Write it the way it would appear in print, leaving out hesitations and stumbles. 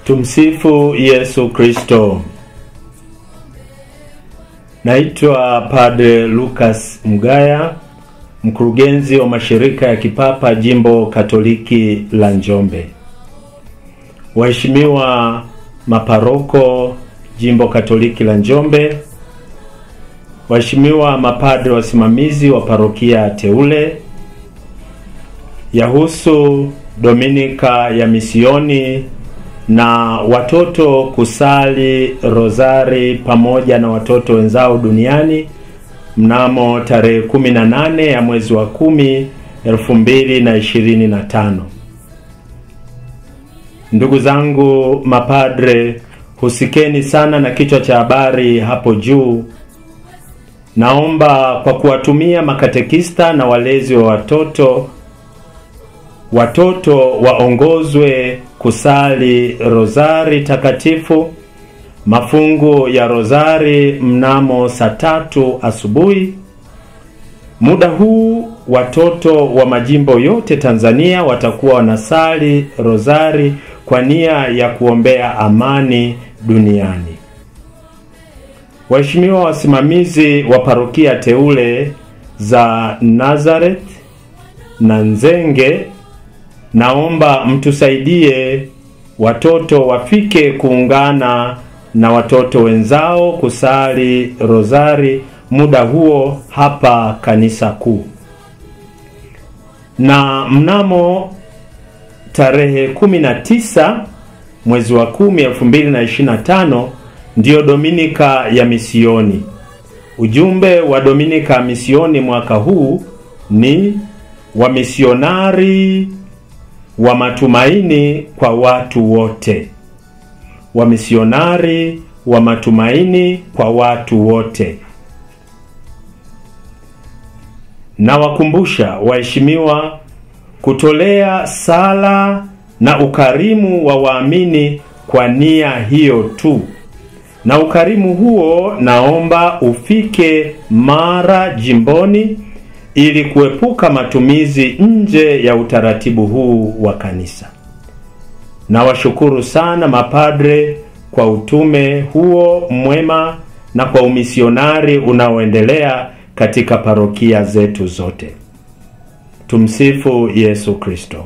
Tumsifu Yesu Kristo. Naitwa Padre Lucas Mgaya, mkurugenzi wa mashirika ya kipapa Jimbo Katoliki la Njombe. Waheshimiwa maparoko Jimbo Katoliki la Njombe, waheshimiwa mapadre wasimamizi wa parokia teule, yahusu Dominika ya Misioni na watoto kusali rozari pamoja na watoto wenzao duniani mnamo tarehe 18 ya mwezi wa 10 2025. Ndugu zangu mapadre, husikeni sana na kichwa cha habari hapo juu. Naomba kwa kuwatumia makatekista na walezi wa watoto waongozwe kusali rozari takatifu, mafungu ya rozari mnamo saa 3 asubuhi. Muda huu watoto wa majimbo yote Tanzania watakuwa wanasali rozari kwa nia ya kuombea amani duniani. Waheshimiwa wasimamizi wa parokia teule za Nazareth na Nzenge, naomba mtusaidie watoto wafike kuungana na watoto wenzao kusali rozari muda huo hapa kanisa kuu. Na mnamo tarehe 19 mwezi wa 10 2025 ndio Dominika ya Misioni. Ujumbe wa Dominika ya Misioni mwaka huu ni wamisionari wa matumaini kwa watu wote. Wamisionari wa matumaini kwa watu wote. Na wakumbusha waheshimiwa kutolea sala na ukarimu wa waamini kwa nia hiyo tu. Na ukarimu huo naomba ufike mara jimboni ili kuepuka matumizi nje ya utaratibu huu wa kanisa. Na washukuru sana mapadre kwa utume huo mwema na kwa umisionari unaoendelea katika parokia zetu zote. Tumsifu Yesu Kristo.